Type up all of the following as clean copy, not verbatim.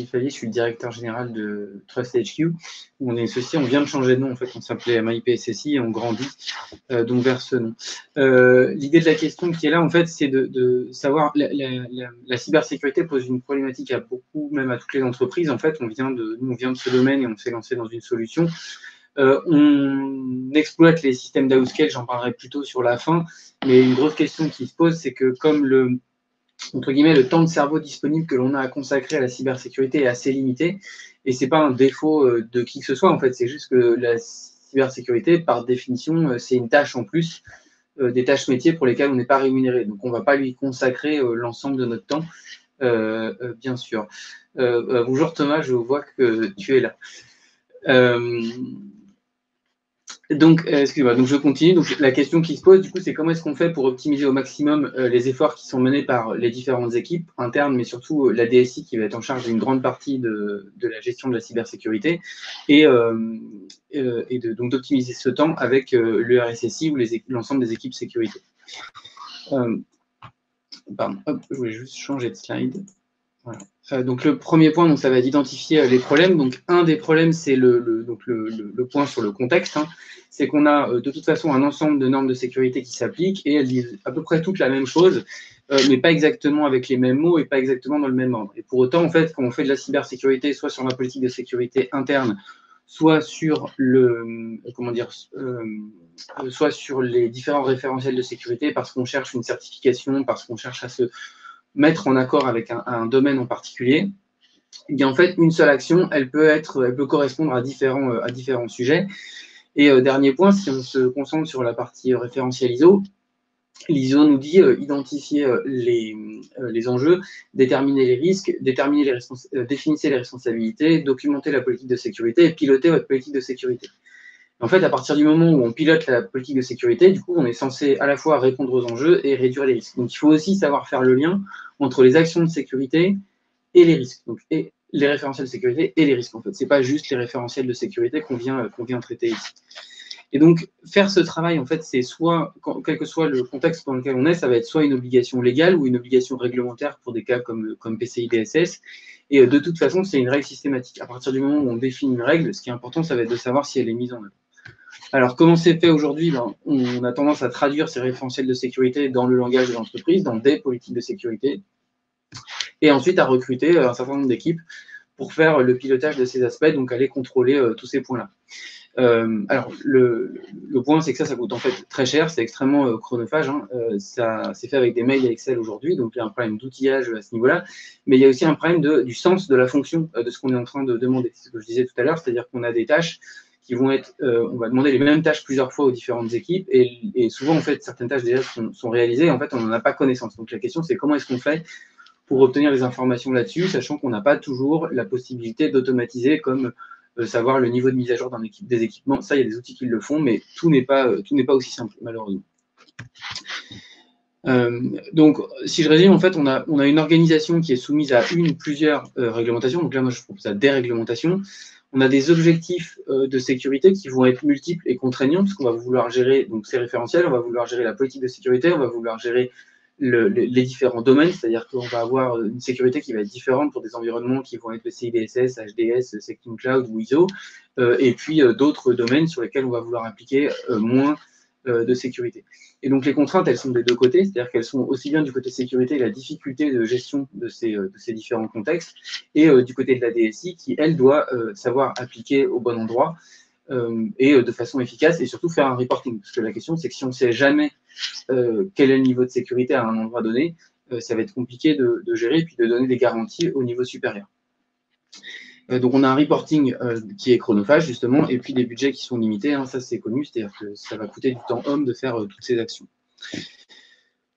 Fallier, je suis le directeur général de Trust HQ. On est ceci, on vient de changer de nom, en fait, on s'appelait MIPSSI et on grandit donc vers ce nom. L'idée de la question qui est là, en fait, c'est de savoir, la cybersécurité pose une problématique à beaucoup, même à toutes les entreprises. En fait, nous, on vient de ce domaine et on s'est lancé dans une solution. On exploite les systèmes d'outscale, j'en parlerai plutôt sur la fin, mais une grosse question qui se pose, c'est que comme entre guillemets, le temps de cerveau disponible que l'on a à consacrer à la cybersécurité est assez limité, et c'est pas un défaut de qui que ce soit, en fait, c'est juste que la cybersécurité, par définition, c'est une tâche en plus, des tâches métiers pour lesquelles on n'est pas rémunéré, donc on ne va pas lui consacrer l'ensemble de notre temps, bien sûr. Bonjour Thomas, je vois que tu es là. Donc, excusez-moi, donc je continue. Donc, la question qui se pose, du coup, c'est comment est-ce qu'on fait pour optimiser au maximum les efforts qui sont menés par les différentes équipes internes, mais surtout la DSI qui va être en charge d'une grande partie de la gestion de la cybersécurité, et donc d'optimiser ce temps avec le RSSI ou l'ensemble des équipes sécurité. Pardon, hop, je voulais juste changer de slide. Voilà. Donc le premier point, donc, ça va être d'identifier les problèmes. Donc un des problèmes, c'est le point sur le contexte. Hein. C'est qu'on a de toute façon un ensemble de normes de sécurité qui s'appliquent et elles disent à peu près toutes la même chose, mais pas exactement avec les mêmes mots et pas exactement dans le même ordre. Et pour autant, en fait, quand on fait de la cybersécurité, soit sur la politique de sécurité interne, soit sur soit sur les différents référentiels de sécurité, parce qu'on cherche une certification, parce qu'on cherche à se mettre en accord avec un domaine en particulier, et bien en fait, une seule action, elle peut correspondre à différents sujets. Et dernier point, si on se concentre sur la partie référentiel ISO, l'ISO nous dit identifier les enjeux, déterminer les risques, définissez les responsabilités, documenter la politique de sécurité et piloter votre politique de sécurité. En fait, à partir du moment où on pilote la politique de sécurité, du coup, on est censé à la fois répondre aux enjeux et réduire les risques. Donc, il faut aussi savoir faire le lien entre les actions de sécurité et les risques. Donc, et les référentiels de sécurité et les risques, en fait. Ce n'est pas juste les référentiels de sécurité qu'on vient traiter ici. Et donc, faire ce travail, en fait, c'est soit, quel que soit le contexte dans lequel on est, ça va être soit une obligation légale ou une obligation réglementaire pour des cas comme PCI DSS. Et de toute façon, c'est une règle systématique. À partir du moment où on définit une règle, ce qui est important, ça va être de savoir si elle est mise en œuvre. Alors, comment c'est fait aujourd'hui? On a tendance à traduire ces référentiels de sécurité dans le langage de l'entreprise, dans des politiques de sécurité, et ensuite à recruter un certain nombre d'équipes pour faire le pilotage de ces aspects, donc aller contrôler tous ces points-là. Alors, le point, c'est que ça coûte en fait très cher, c'est extrêmement chronophage. Hein. Ça c'est fait avec des mails et Excel aujourd'hui, donc il y a un problème d'outillage à ce niveau-là, mais il y a aussi un problème du sens de la fonction de ce qu'on est en train de demander. C'est ce que je disais tout à l'heure, c'est-à-dire qu'on a des tâches qui vont être, on va demander les mêmes tâches plusieurs fois aux différentes équipes, et souvent, en fait, certaines tâches déjà sont réalisées, et en fait, on n'en a pas connaissance. Donc la question, c'est comment est-ce qu'on fait pour obtenir des informations là-dessus, sachant qu'on n'a pas toujours la possibilité d'automatiser, comme savoir le niveau de mise à jour des équipements. Ça, il y a des outils qui le font, mais tout n'est pas aussi simple, malheureusement. Donc, si je résume, en fait, on a une organisation qui est soumise à une ou plusieurs réglementations. Donc là, moi, je propose la déréglementation. On a des objectifs de sécurité qui vont être multiples et contraignants, parce qu'on va vouloir gérer donc, ces référentiels, on va vouloir gérer la politique de sécurité, on va vouloir gérer les différents domaines, c'est-à-dire qu'on va avoir une sécurité qui va être différente pour des environnements qui vont être le CIDSS, HDS, Security Cloud ou ISO, et puis d'autres domaines sur lesquels on va vouloir appliquer moins de sécurité. Et donc les contraintes, elles sont des deux côtés, c'est-à-dire qu'elles sont aussi bien du côté sécurité, la difficulté de gestion de ces différents contextes, et du côté de la DSI qui, elle, doit savoir appliquer au bon endroit et de façon efficace, et surtout faire un reporting. Parce que la question, c'est que si on ne sait jamais quel est le niveau de sécurité à un endroit donné, ça va être compliqué de gérer et puis de donner des garanties au niveau supérieur. Donc on a un reporting qui est chronophage justement, et puis des budgets qui sont limités, hein, ça c'est connu, c'est-à-dire que ça va coûter du temps homme de faire toutes ces actions.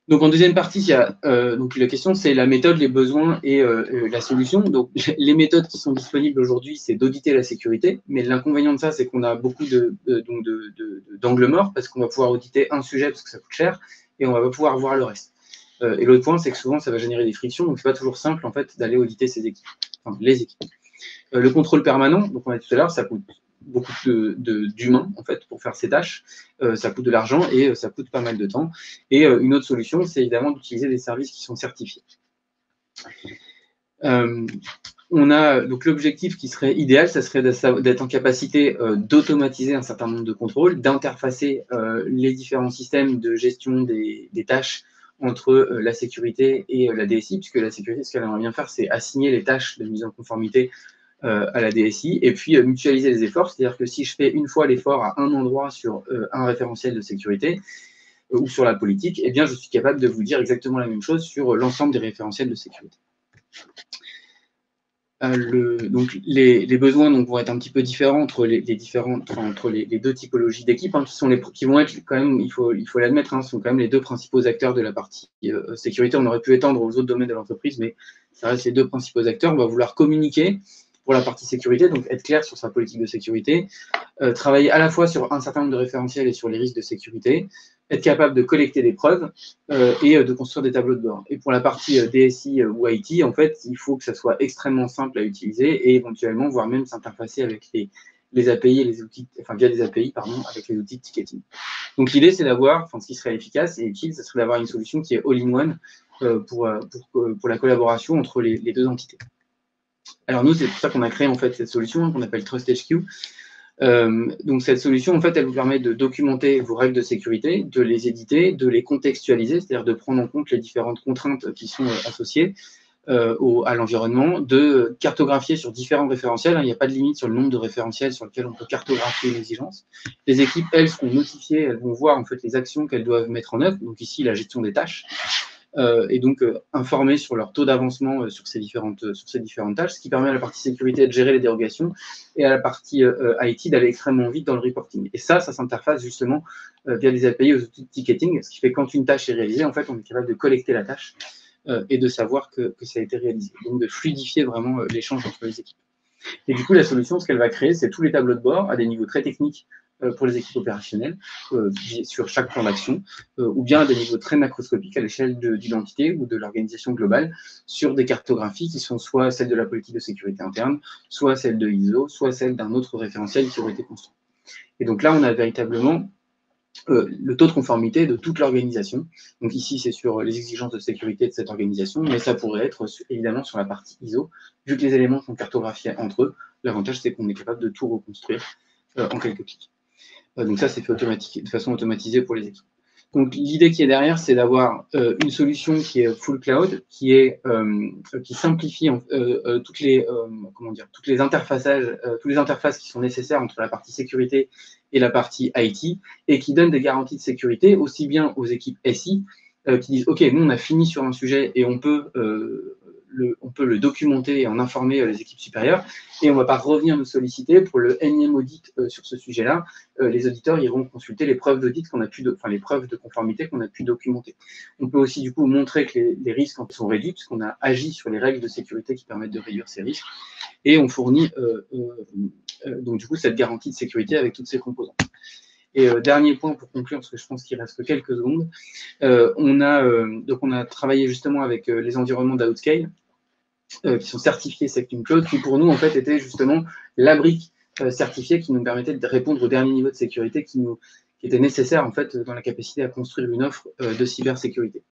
Donc en deuxième partie, il y a donc la question, c'est la méthode, les besoins et la solution. Donc les méthodes qui sont disponibles aujourd'hui, c'est d'auditer la sécurité, mais l'inconvénient de ça, c'est qu'on a beaucoup d'angles morts, parce qu'on va pouvoir auditer un sujet parce que ça coûte cher, et on va pas pouvoir voir le reste. Et l'autre point, c'est que souvent, ça va générer des frictions, donc c'est pas toujours simple en fait d'aller auditer ces équipes, enfin les équipes. Le contrôle permanent, donc on a dit tout à l'heure, ça coûte beaucoup d'humains en fait pour faire ces tâches, ça coûte de l'argent et ça coûte pas mal de temps. Et une autre solution, c'est évidemment d'utiliser des services qui sont certifiés. Donc l'objectif qui serait idéal, ça serait d'être en capacité d'automatiser un certain nombre de contrôles, d'interfacer les différents systèmes de gestion des tâches entre la sécurité et la DSI, puisque la sécurité, ce qu'elle aimerait bien faire, c'est assigner les tâches de mise en conformité à la DSI, et puis mutualiser les efforts, c'est-à-dire que si je fais une fois l'effort à un endroit sur un référentiel de sécurité, ou sur la politique, eh bien, je suis capable de vous dire exactement la même chose sur l'ensemble des référentiels de sécurité. Donc les besoins vont être un petit peu différents entre les deux typologies d'équipes, hein, qui vont être quand même, il faut l'admettre, hein, sont quand même les deux principaux acteurs de la partie sécurité. On aurait pu étendre aux autres domaines de l'entreprise, mais ça reste les deux principaux acteurs. On va vouloir communiquer pour la partie sécurité, donc être clair sur sa politique de sécurité, travailler à la fois sur un certain nombre de référentiels et sur les risques de sécurité, être capable de collecter des preuves et de construire des tableaux de bord. Et pour la partie DSI ou IT, en fait, il faut que ça soit extrêmement simple à utiliser et éventuellement, voire même s'interfacer avec les API et les outils, enfin via des API, pardon, avec les outils de ticketing. Donc l'idée, c'est d'avoir, ce qui serait efficace et utile, ce serait d'avoir une solution qui est all-in-one pour la collaboration entre les deux entités. Alors nous, c'est pour ça qu'on a créé en fait cette solution qu'on appelle TrustHQ. Donc cette solution, en fait, elle vous permet de documenter vos règles de sécurité, de les éditer, de les contextualiser, c'est-à-dire de prendre en compte les différentes contraintes qui sont associées à l'environnement, de cartographier sur différents référentiels. Il n'y a pas de limite sur le nombre de référentiels sur lesquels on peut cartographier l'exigence. Les équipes, elles, seront notifiées, elles vont voir en fait les actions qu'elles doivent mettre en œuvre. Donc ici, la gestion des tâches. Et donc informer sur leur taux d'avancement sur ces différentes tâches, ce qui permet à la partie sécurité de gérer les dérogations et à la partie IT d'aller extrêmement vite dans le reporting. Et ça s'interface justement via des API aux outils de ticketing, ce qui fait que quand une tâche est réalisée, en fait, on est capable de collecter la tâche et de savoir que ça a été réalisé. Donc de fluidifier vraiment l'échange entre les équipes. Et du coup, la solution, ce qu'elle va créer, c'est tous les tableaux de bord à des niveaux très techniques pour les équipes opérationnelles sur chaque plan d'action, ou bien à des niveaux très macroscopiques à l'échelle d'une entité ou de l'organisation globale sur des cartographies qui sont soit celles de la politique de sécurité interne, soit celles de ISO, soit celles d'un autre référentiel qui aurait été construit. Et donc là, on a véritablement le taux de conformité de toute l'organisation. Donc ici, c'est sur les exigences de sécurité de cette organisation, mais ça pourrait être évidemment sur la partie ISO, vu que les éléments sont cartographiés entre eux. L'avantage, c'est qu'on est capable de tout reconstruire en quelques clics. Donc ça, c'est fait de façon automatisée pour les équipes. Donc l'idée qui est derrière, c'est d'avoir une solution qui est full cloud, qui simplifie toutes les interfaces qui sont nécessaires entre la partie sécurité et la partie IT, et qui donne des garanties de sécurité aussi bien aux équipes SI qui disent OK, nous on a fini sur un sujet et on peut le documenter et en informer les équipes supérieures, et on ne va pas revenir nous solliciter pour le énième audit sur ce sujet-là. Les auditeurs iront consulter les preuves d'audit les preuves de conformité qu'on a pu documenter. On peut aussi du coup montrer que les risques sont réduits, puisqu'on a agi sur les règles de sécurité qui permettent de réduire ces risques, et on fournit donc du coup cette garantie de sécurité avec toutes ces composantes. Et dernier point pour conclure, parce que je pense qu'il reste que quelques secondes, on a travaillé justement avec les environnements d'Outscale, qui sont certifiés Sectum Cloud, qui pour nous en fait était justement la brique certifiée qui nous permettait de répondre au dernier niveau de sécurité qui était nécessaire en fait dans la capacité à construire une offre de cybersécurité.